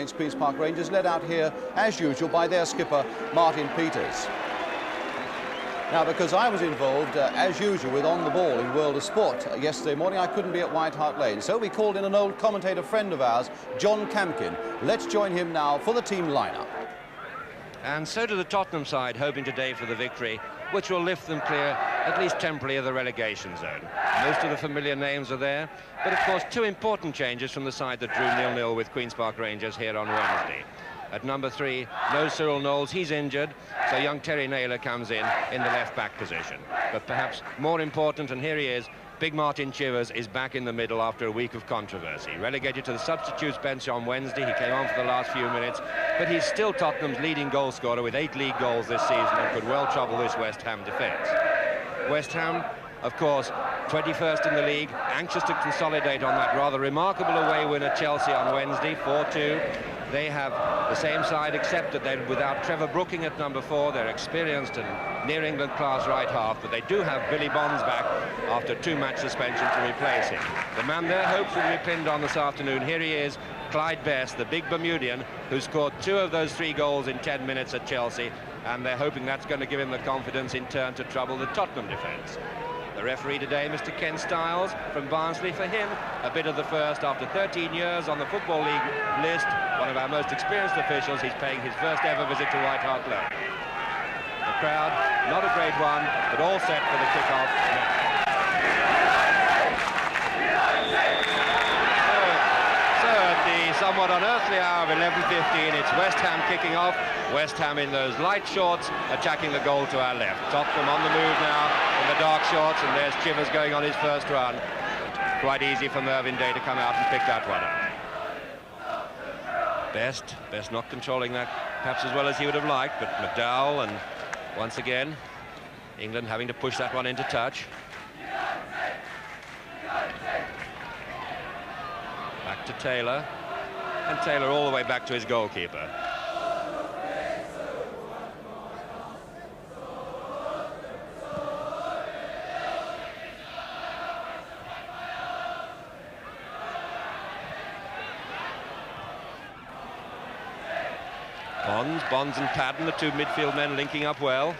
Against Queen's Park Rangers, led out here, as usual, by their skipper, Martin Peters. Now, because I was involved, as usual, with On the Ball in World of Sport yesterday morning, I couldn't be at White Hart Lane. So we called in an old commentator friend of ours, John Campkin. Let's join him now for the team lineup. And so do the Tottenham side, hoping today for the victory, which will lift them clear, at least temporarily, of the relegation zone. Most of the familiar names are there, but of course 2 important changes from the side that drew 0-0 with Queen's Park Rangers here on Wednesday. At number 3, no Cyril Knowles, he's injured, so young Terry Naylor comes in the left-back position. But perhaps more important, and here he is, Big Martin Chivers is back in the middle after a week of controversy. Relegated to the substitutes bench on Wednesday, he came on for the last few minutes, but he's still Tottenham's leading goal scorer with 8 league goals this season and could well trouble this West Ham defence. West Ham, of course, 21st in the league, anxious to consolidate on that rather remarkable away win at Chelsea on Wednesday, 4-2. They have the same side, except that they're without Trevor Brooking at number 4. They're experienced and near England class right half, but they do have Billy Bonds back after 2-match suspension to replace him. The man their hopes will be pinned on this afternoon. Here he is, Clyde Best, the big Bermudian, who scored 2 of those 3 goals in 10 minutes at Chelsea, and they're hoping that's going to give him the confidence in turn to trouble the Tottenham defence. The referee today, Mr. Ken Stiles from Barnsley. For him, a bit of the first. After 13 years on the Football League list, one of our most experienced officials, he's paying his first ever visit to White Hart Lane. The crowd, not a great one, but all set for the kick-off. So at the somewhat unearthly hour of 11:15, it's West Ham kicking off. West Ham in those light shorts, attacking the goal to our left. Tottenham on the move now in the dark shorts, and there's Chivers going on his first run. Quite easy for Mervyn Day to come out and pick that one up. Best not controlling that perhaps as well as he would have liked, but McDowell, and once again England having to push that one into touch. Back to Taylor, and Taylor all the way back to his goalkeeper. Bonds and Padden, the 2 midfield men, linking up well.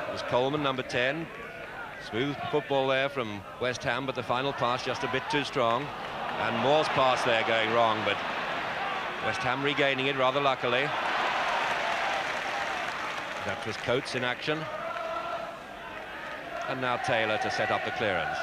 There's Coleman, number 10. Smooth football there from West Ham, but the final pass just a bit too strong. And Moore's pass there going wrong, but West Ham regaining it rather luckily. That was Coates in action. And now Taylor to set up the clearance.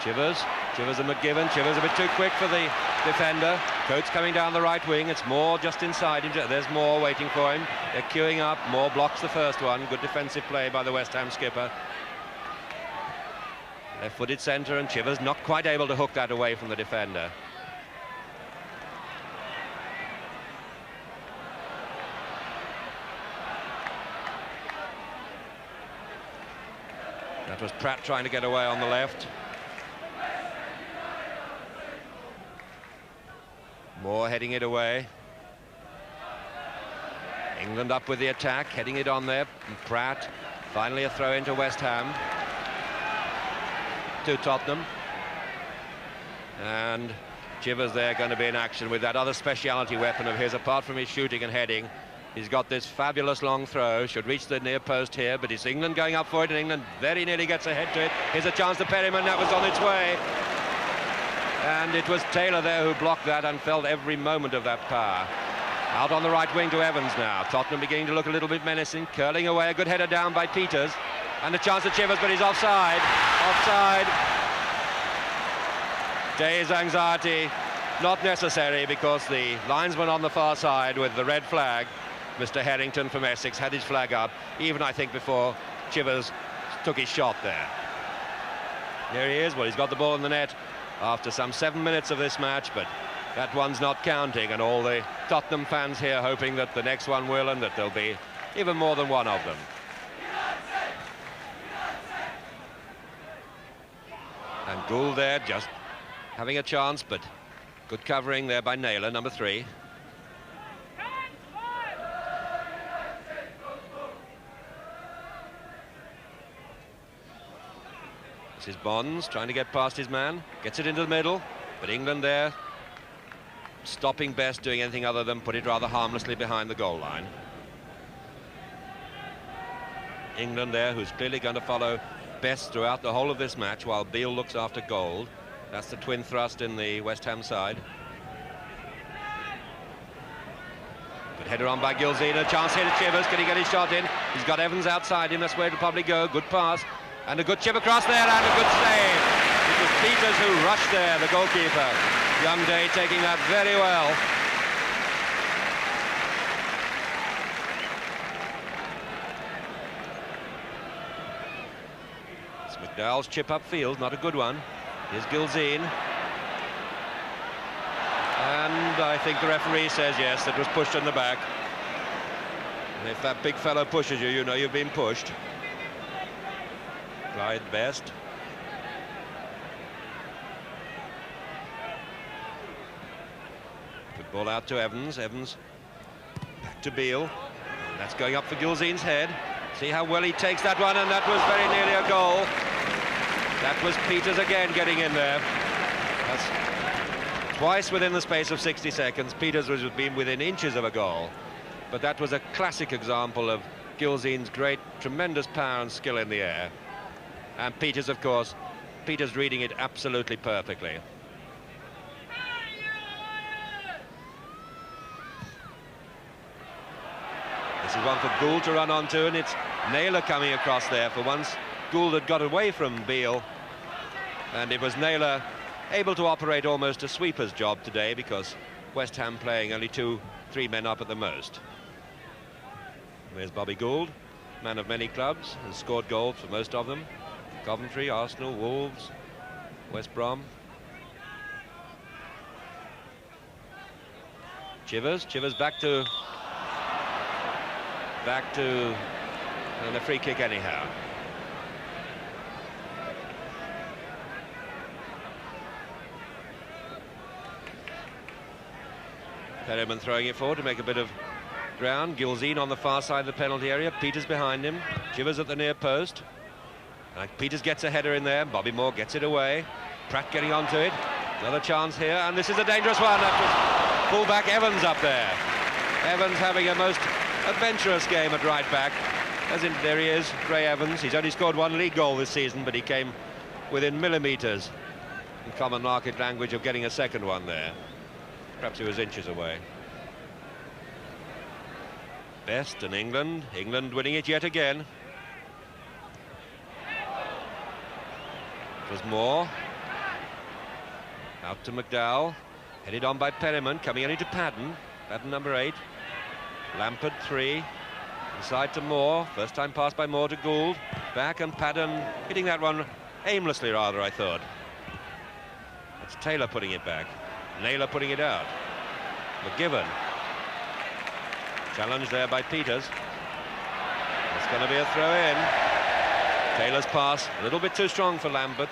Chivers and McGivern. Chivers a bit too quick for the defender. Coates coming down the right wing. It's Moore just inside him. There's Moore waiting for him. They're queuing up. Moore blocks the first one. Good defensive play by the West Ham skipper. Left-footed centre, and Chivers not quite able to hook that away from the defender. That was Pratt trying to get away on the left. Moore heading it away. England up with the attack, heading it on there. And Pratt, finally a throw into West Ham. To Tottenham. And Chivers there going to be in action with that other speciality weapon of his, apart from his shooting and heading. He's got this fabulous long throw, should reach the near post here, but it's England going up for it, and England very nearly gets ahead to it. Here's a chance to Perryman, that was on its way. And it was Taylor there who blocked that and felt every moment of that power. Out on the right wing to Evans now. Tottenham beginning to look a little bit menacing, curling away, a good header down by Peters. And a chance to Chivers, but he's offside. Offside. Day's anxiety not necessary, because the linesman on the far side with the red flag, Mr. Harrington from Essex, had his flag up, even I think before Chivers took his shot there. There he is. Well, he's got the ball in the net after some 7 minutes of this match, but that one's not counting, and all the Tottenham fans here hoping that the next one will, and that there'll be even more than one of them. And Gould there just having a chance, but good covering there by Naylor, number 3. This is Bonds trying to get past his man, gets it into the middle. But England there, stopping Best doing anything other than put it rather harmlessly behind the goal line. England there, who's clearly going to follow Best throughout the whole of this match, while Beale looks after Gold. That's the twin thrust in the West Ham side. Good header on by Gilzean, a chance here to Chivers. Can he get his shot in? He's got Evans outside him, that's where it'll probably go. Good pass, and a good chip across there, and a good save. It was Peters who rushed there, the goalkeeper. Young Day taking that very well. It's McDowell's chip upfield, not a good one. Here's Gilzean. And I think the referee says yes, that was pushed in the back. And if that big fellow pushes you, you know you've been pushed. Clyde Best. Good ball out to Evans. Evans back to Beale. That's going up for Gilzean's head. See how well he takes that one, and that was very nearly a goal. That was Peters again getting in there. That's twice within the space of 60 seconds. Peters was been within inches of a goal. But that was a classic example of Gilzean's great, tremendous power and skill in the air. And Peters, of course, Peters reading it absolutely perfectly. This is one for Gould to run onto, and it's Naylor coming across there. For once, Gould had got away from Beale, and it was Naylor able to operate almost a sweeper's job today, because West Ham playing only 2-3 men up at the most. There's Bobby Gould, man of many clubs, and scored goals for most of them. Coventry, Arsenal, Wolves, West Brom. Chivers back to and a free kick anyhow. Perryman throwing it forward to make a bit of ground. Gilzean on the far side of the penalty area. Peters behind him. Chivers at the near post. Peters gets a header in there. Bobby Moore gets it away. Pratt getting onto it. Another chance here, and this is a dangerous one. That was full-back Evans up there. Evans having a most adventurous game at right back. There he is, Ray Evans. He's only scored 1 league goal this season, but he came within millimetres, in common market language, of getting a second one there. Perhaps he was inches away. Best and England winning it yet again. It was Moore. Out to McDowell. Headed on by Perryman, coming in into Padden. Padden number 8. Lampard 3. Inside to Moore. First time pass by Moore to Gould. Back, and Padden hitting that one aimlessly, rather, I thought. That's Taylor putting it back. Naylor putting it out. McGiven. Challenge there by Peters. It's going to be a throw-in. Taylor's pass, a little bit too strong for Lambert.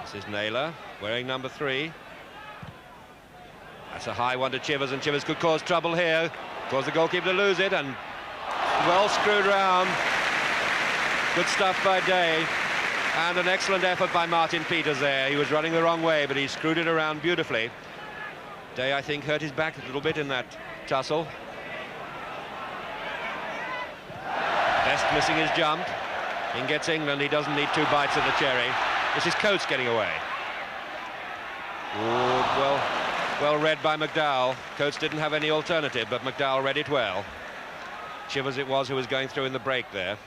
This is Naylor, wearing number 3. That's a high one to Chivers, and Chivers could cause trouble here. Cause the goalkeeper to lose it, and well screwed round. Good stuff by Day. And an excellent effort by Martin Peters there. He was running the wrong way, but he screwed it around beautifully. Day, I think, hurt his back a little bit in that tussle. Best missing his jump. In gets England. He doesn't need 2 bites of the cherry. This is Coates getting away. Ooh, well read by McDowell. Coates didn't have any alternative, but McDowell read it well. Chivers it was who was going through in the break there.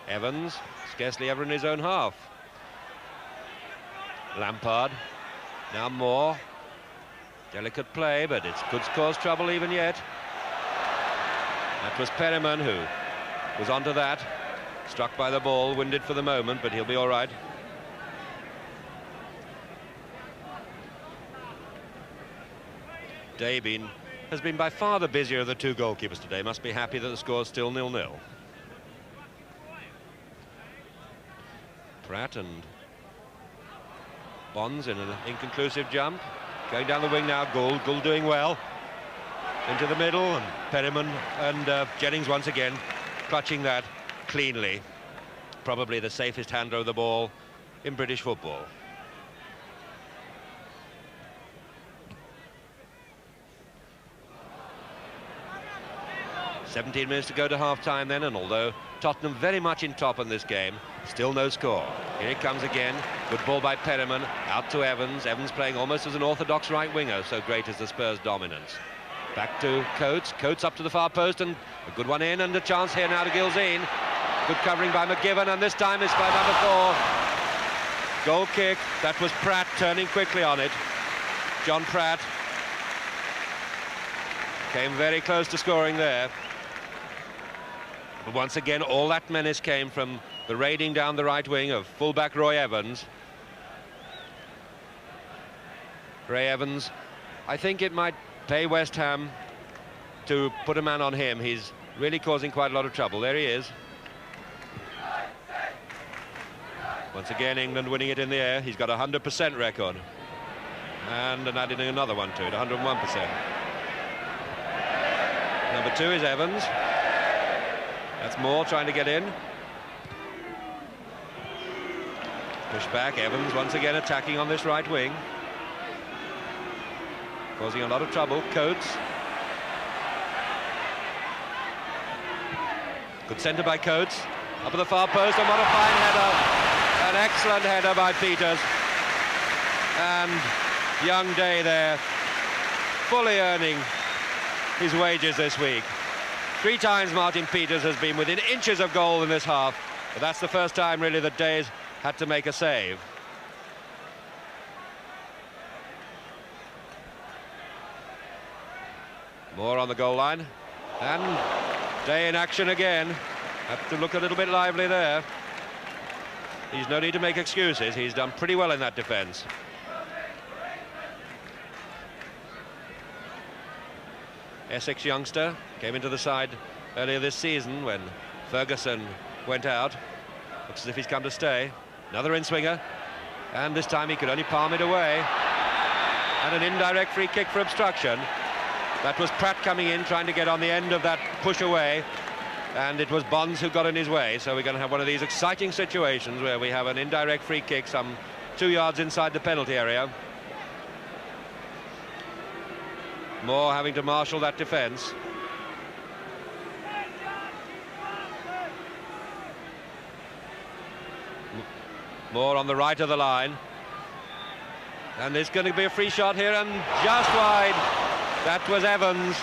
Evans, scarcely ever in his own half. Lampard, now Moore. Delicate play, but it could cause trouble even yet. That was Perryman who was onto that. Struck by the ball, winded for the moment, but he'll be all right. Day has been by far the busier of the 2 goalkeepers today. Must be happy that the score's still 0-0. Pratt and Bonds in an inconclusive jump. Going down the wing now, Gould doing well. into the middle, and Perryman and Jennings once again clutching that cleanly. Probably the safest hander of the ball in British football. "17 minutes to go to half-time then, and although Tottenham very much in top in this game, still no score. Here it comes again. Good ball by Perryman, out to Evans. Evans playing almost as an orthodox right winger, so great is the Spurs' dominance. Back to Coates. Coates up to the far post, and a good one in, and a chance here now to Gilzean. Good covering by McGiven, and this time it's by number 4. Goal kick. That was Pratt turning quickly on it. John Pratt came very close to scoring there. But once again, all that menace came from the raiding down the right wing of fullback Roy Evans. Ray Evans, I think it might pay West Ham to put a man on him. He's really causing quite a lot of trouble. There he is. Once again, England winning it in the air. He's got a 100% record. And adding another one to it, 101%. Number 2 is Evans. That's Moore trying to get in. Push back, Evans once again attacking on this right wing. Causing a lot of trouble. Coates. Good centre by Coates. Up at the far post, and what a fine header. An excellent header by Peters. And young Day there, fully earning his wages this week. 3 times Martin Peters has been within inches of goal in this half, but that's the first time really that Day's had to make a save. Moore on the goal line, and Day in action again. Have to look a little bit lively there. He's no need to make excuses. He's done pretty well in that defence. Essex youngster came into the side earlier this season when Ferguson went out. Looks as if he's come to stay. Another in-swinger, and this time he could only palm it away. And an indirect free kick for obstruction. That was Pratt coming in, trying to get on the end of that push away, and it was Bonds who got in his way. So we're going to have one of these exciting situations where we have an indirect free kick some 2 yards inside the penalty area. Moore having to marshal that defence. Moore on the right of the line. And there's going to be a free shot here, and just wide. That was Evans.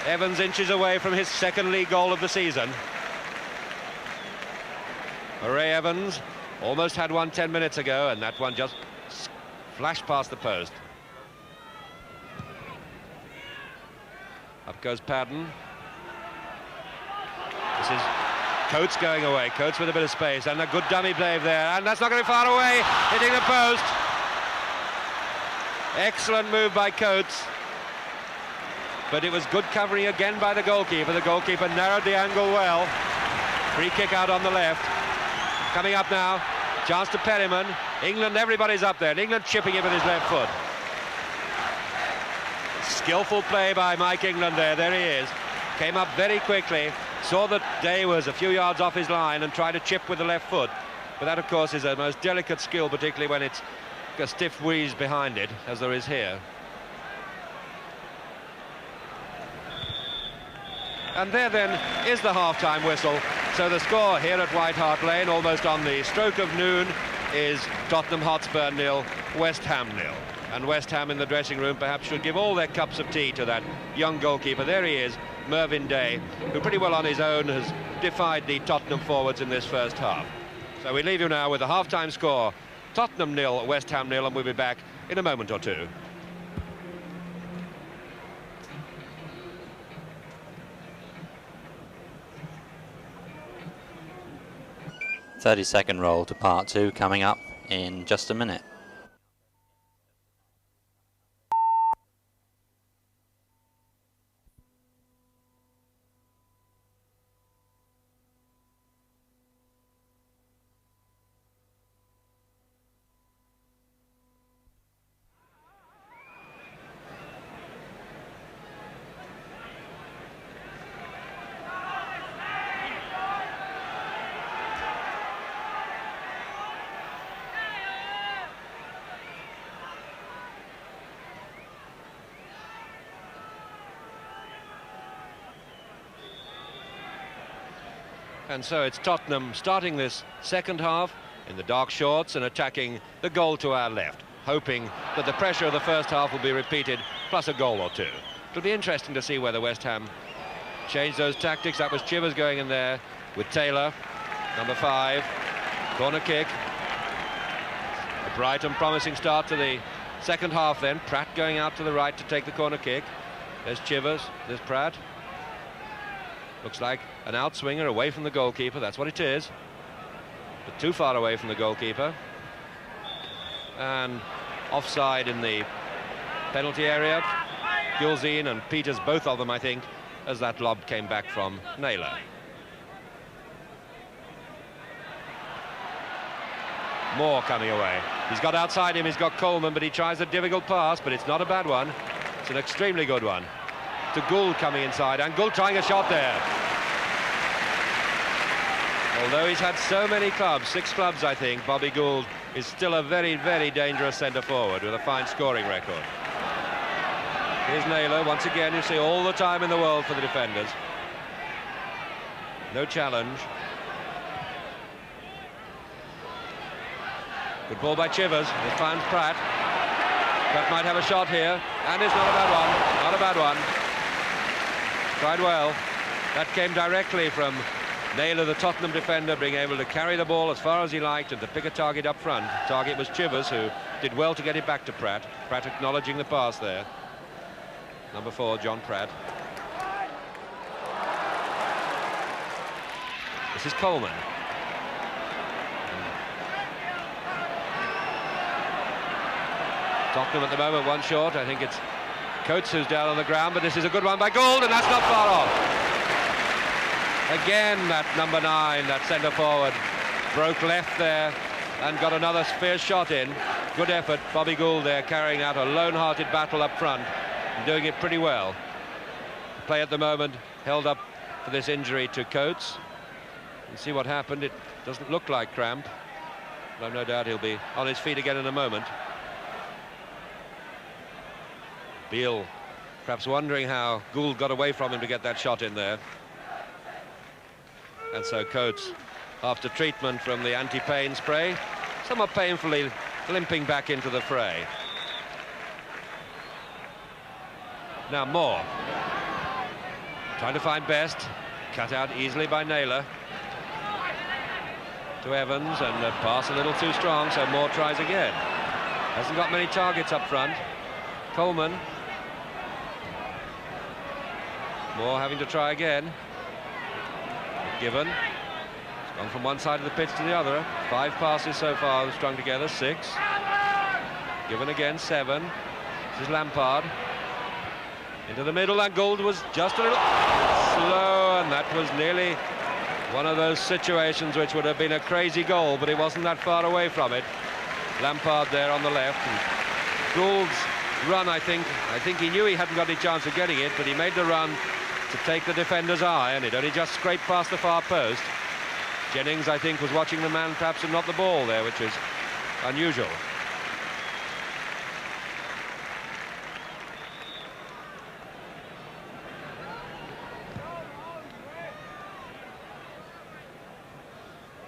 Evans inches away from his second league goal of the season. Ray Evans almost had one 10 minutes ago, and that one just flashed past the post. Up goes Padden. This is Coates going away. Coates with a bit of space, and a good dummy play there, and that's not going far away, hitting the post. Excellent move by Coates, but it was good covering again by the goalkeeper. The goalkeeper narrowed the angle well. Free kick out on the left. Coming up now, chance to Perryman. England, everybody's up there, and England chipping it with his left foot. Skillful play by Mike England there. There he is. Came up very quickly, saw that Day was a few yards off his line and tried to chip with the left foot. But that, of course, is a most delicate skill, particularly when it's a stiff wheeze behind it, as there is here. And there then is the half-time whistle. So the score here at White Hart Lane, almost on the stroke of noon, is Tottenham Hotspur 0, West Ham 0. And West Ham in the dressing room perhaps should give all their cups of tea to that young goalkeeper. There he is, Mervyn Day, who pretty well on his own has defied the Tottenham forwards in this first half. So we leave you now with the half-time score, Tottenham 0, West Ham 0, and we'll be back in a moment or two. 30-second roll to part 2 coming up in just a minute. And so it's Tottenham starting this second half in the dark shorts and attacking the goal to our left, hoping that the pressure of the first half will be repeated, plus a goal or two. It'll be interesting to see whether West Ham change those tactics. That was Chivers going in there with Taylor, number 5, corner kick. A bright and promising start to the second half then. Pratt going out to the right to take the corner kick. There's Chivers, there's Pratt. Looks like an outswinger away from the goalkeeper, that's what it is. But too far away from the goalkeeper. And offside in the penalty area. Gilzean and Peters, both of them, I think, as that lob came back from Naylor. Moore coming away. He's got outside him, he's got Coleman, but he tries a difficult pass, but it's not a bad one. It's an extremely good one. To Gould coming inside, and Gould trying a shot there. Although he's had so many clubs, 6 clubs I think, Bobby Gould is still a very, very dangerous centre-forward with a fine scoring record. Here's Naylor, once again, you see all the time in the world for the defenders. No challenge. Good ball by Chivers, it finds Pratt. Pratt might have a shot here, and it's not a bad one, not a bad one. Tried well. That came directly from Naylor, the Tottenham defender, being able to carry the ball as far as he liked and to pick a target up front. The target was Chivers, who did well to get it back to Pratt. Pratt acknowledging the pass there. Number 4, John Pratt. This is Coleman. Tottenham at the moment, one short. I think it's Coates who's down on the ground, but this is a good one by Gould, and that's not far off. Again, that number 9, that centre forward, broke left there and got another fierce shot in. Good effort, Bobby Gould there carrying out a lone-hearted battle up front and doing it pretty well. The play at the moment held up for this injury to Coates. And see what happened. It doesn't look like cramp, but I've no doubt he'll be on his feet again in a moment. Beale perhaps wondering how Gould got away from him to get that shot in there. And so Coates, after treatment from the anti-pain spray, somewhat painfully limping back into the fray. Now Moore, trying to find Best, cut out easily by Naylor. To Evans, and the pass a little too strong, so Moore tries again. Hasn't got many targets up front. Coleman. Moore having to try again. Given. It's gone from one side of the pitch to the other. 5 passes so far strung together, 6. Given again, 7. This is Lampard. Into the middle, and Gould was just a little slow, and that was nearly one of those situations which would have been a crazy goal, but he wasn't that far away from it. Lampard there on the left, and Gould's run, I think he knew he hadn't got any chance of getting it, but he made the run to take the defender's eye, and it only just scraped past the far post. Jennings, I think, was watching the man perhaps and not the ball there, which is unusual.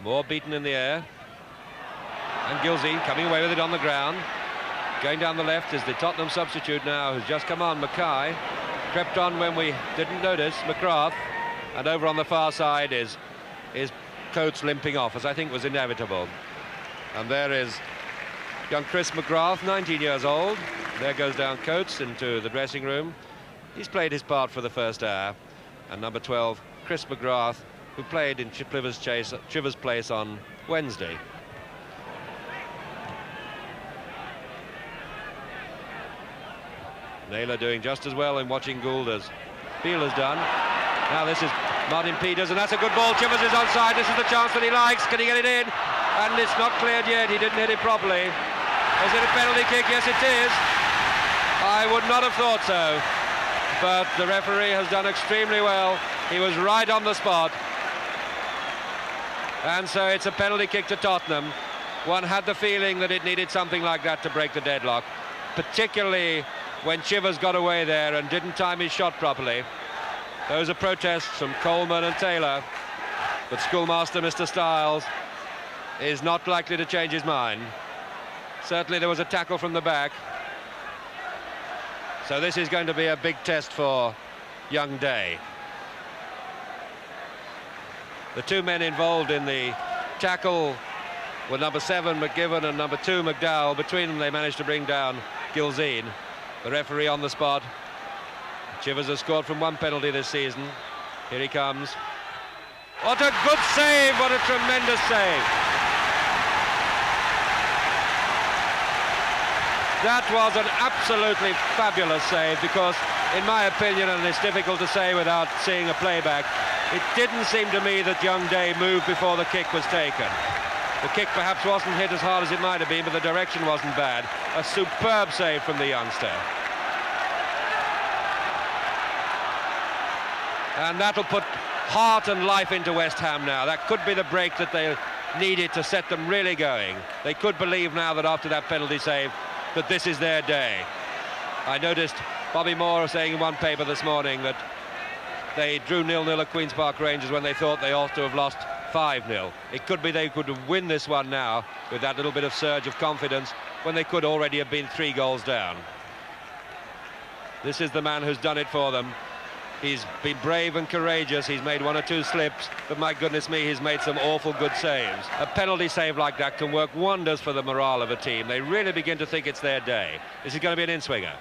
Moore beaten in the air, and Gilzean coming away with it on the ground. Going down the left is the Tottenham substitute now, who's just come on, Mackay. Crept on when we didn't notice, McGrath. And over on the far side is Coates limping off, as I think was inevitable. And there is young Chris McGrath, 19 years old. There goes down Coates into the dressing room. He's played his part for the first hour. And number 12, Chris McGrath, who played in Chivers' place on Wednesday. Naylor doing just as well in watching Gould as Beale has done. Now this is Martin Peters, and that's a good ball. Chivers is onside. This is the chance that he likes. Can he get it in? And it's not cleared yet. He didn't hit it properly. Is it a penalty kick? Yes, it is. I would not have thought so. But the referee has done extremely well. He was right on the spot. And so it's a penalty kick to Tottenham. One had the feeling that it needed something like that to break the deadlock, particularly when Chivers got away there and didn't time his shot properly. Those are protests from Coleman and Taylor. But schoolmaster Mr. Styles is not likely to change his mind. Certainly there was a tackle from the back. So this is going to be a big test for young Day. The two men involved in the tackle were number 7 McGiven and number 2 McDowell. Between them they managed to bring down Gilzine. The referee on the spot. Chivers has scored from 1 penalty this season. Here he comes. What a good save, what a tremendous save. That was an absolutely fabulous save because, in my opinion, and it's difficult to say without seeing a playback, it didn't seem to me that young Day moved before the kick was taken. The kick perhaps wasn't hit as hard as it might have been, but the direction wasn't bad. A superb save from the youngster. And that'll put heart and life into West Ham now. That could be the break that they needed to set them really going. They could believe now that after that penalty save that this is their day. I noticed Bobby Moore saying in one paper this morning that they drew 0-0 at Queen's Park Rangers when they thought they ought to have lost 5-0. It could be they could win this one now with that little bit of surge of confidence when they could already have been 3 goals down. This is the man who's done it for them. He's been brave and courageous. He's made 1 or 2 slips, but my goodness me, he's made some awful good saves. A penalty save like that can work wonders for the morale of a team. They really begin to think it's their day. This is going to be an in-swinger.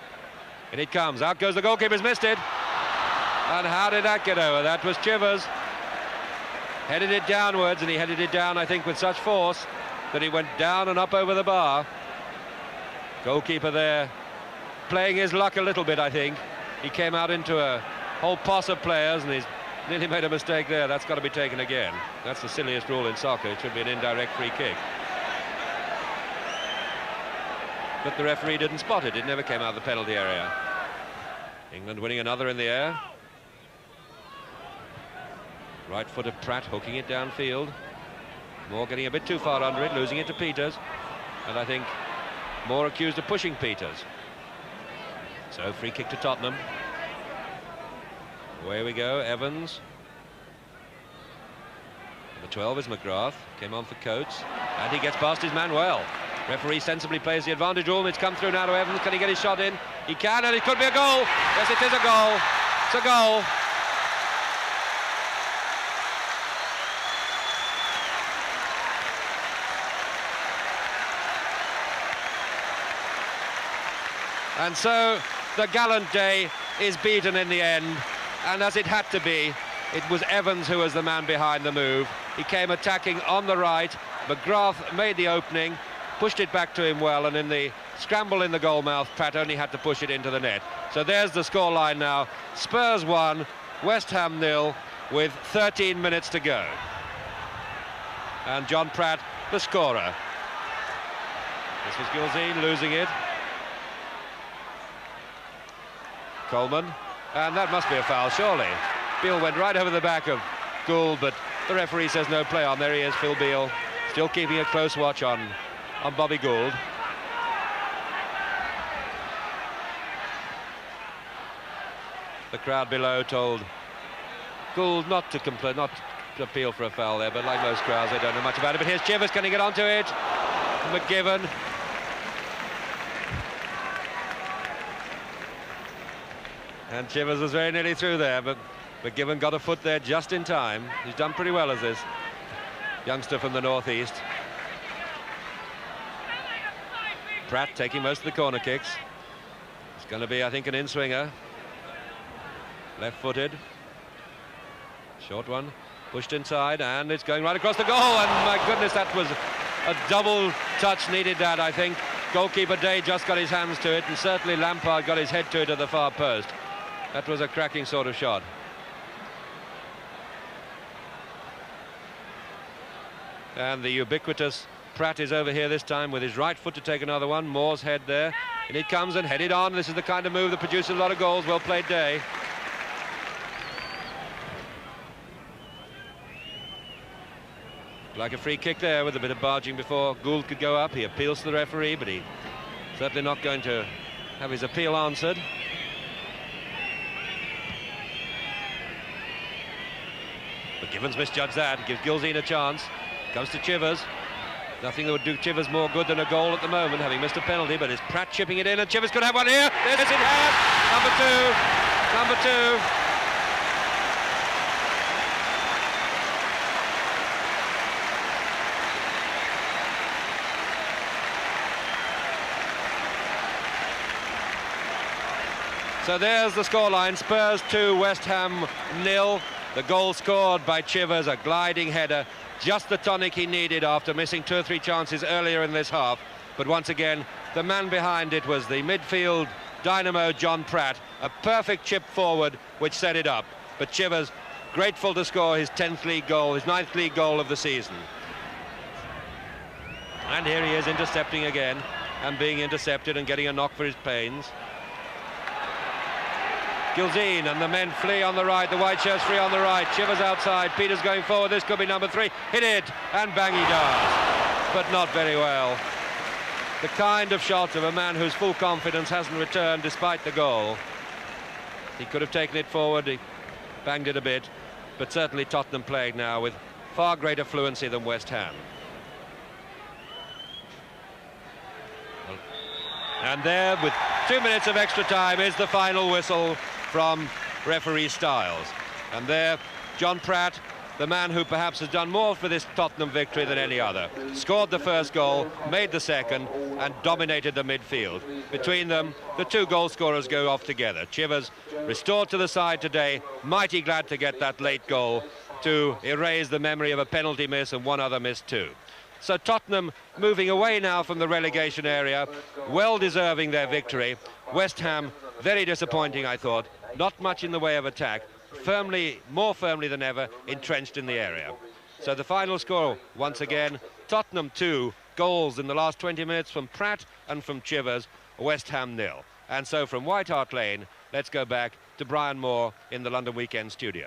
And it comes. Out goes the goalkeeper's missed it. And how did that get over? That was Chivers. Headed it downwards, and he headed it down, I think, with such force that he went down and up over the bar. Goalkeeper there playing his luck a little bit, I think. He came out into a whole posse of players and he's nearly made a mistake there. That's got to be taken again. That's the silliest rule in soccer. It should be an indirect free kick. But the referee didn't spot it. It never came out of the penalty area. England winning another in the air. Right foot of Pratt hooking it downfield. Moore getting a bit too far under it, losing it to Peters. And I think Moore accused of pushing Peters. So free kick to Tottenham. Away we go, Evans. Number 12 is McGrath, came on for Coates, and he gets past his man well. Referee sensibly plays the advantage rule, and it's come through now to Evans. Can he get his shot in? He can, and it could be a goal. Yes, it is a goal. It's a goal. And so the gallant Day is beaten in the end. And as it had to be, it was Evans who was the man behind the move. He came attacking on the right. McGrath made the opening, pushed it back to him well, and in the scramble in the goal mouth, Pratt only had to push it into the net. So there's the scoreline now. Spurs 1, West Ham 0, with 13 minutes to go. And John Pratt, the scorer. This was Gilzine losing it. Coleman. And that must be a foul, surely. Beale went right over the back of Gould, but the referee says no play on. There he is, Phil Beale, still keeping a close watch on Bobby Gould. The crowd below told Gould not to appeal for a foul there, but like most crowds, they don't know much about it. But here's Chivers, can he get onto it? McGiven. And Chivers was very nearly through there, but McGiven got a foot there just in time. He's done pretty well as this youngster from the northeast. Pratt taking most of the corner kicks. It's going to be, I think, an in-swinger. Left-footed. Short one. Pushed inside, and it's going right across the goal. And my goodness, that was a double touch needed that, I think. Goalkeeper Day just got his hands to it, and certainly Lampard got his head to it at the far post. That was a cracking sort of shot. And the ubiquitous Pratt is over here this time with his right foot to take another one. Moore's head there. And it comes and headed on. This is the kind of move that produces a lot of goals. Well played, Day. Like a free kick there with a bit of barging before Gould could go up. He appeals to the referee, but he's certainly not going to have his appeal answered. But Gibbons misjudged that, gives Gilzean a chance. Comes to Chivers. Nothing that would do Chivers more good than a goal at the moment, having missed a penalty, but it's Pratt chipping it in, and Chivers could have one here. Yes, it has. Number two. So there's the scoreline, Spurs 2, West Ham 0. The goal scored by Chivers, a gliding header, just the tonic he needed after missing 2 or 3 chances earlier in this half. But once again, the man behind it was the midfield dynamo John Pratt, a perfect chip forward which set it up. But Chivers, grateful to score his 10th league goal, his 9th league goal of the season. And here he is intercepting again, and being intercepted and getting a knock for his pains. Gilzean and the men flee on the right, the white shirts free on the right, Chivers outside, Peters going forward, this could be number 3, hit it, and bang he does, but not very well. The kind of shot of a man whose full confidence hasn't returned despite the goal. He could have taken it forward, he banged it a bit, but certainly Tottenham played now with far greater fluency than West Ham. And there, with 2 minutes of extra time, is the final whistle from referee Stiles. And there, John Pratt, the man who perhaps has done more for this Tottenham victory than any other, scored the first goal, made the second, and dominated the midfield. Between them, the 2 goal scorers go off together. Chivers, restored to the side today, mighty glad to get that late goal to erase the memory of a penalty miss and 1 other miss too. So Tottenham moving away now from the relegation area, well deserving their victory. West Ham, very disappointing, I thought. Not much in the way of attack, more firmly than ever, entrenched in the area. So the final score, once again, Tottenham 2, goals in the last 20 minutes from Pratt and from Chivers, West Ham 0. And so from White Hart Lane, let's go back to Brian Moore in the London Weekend studio.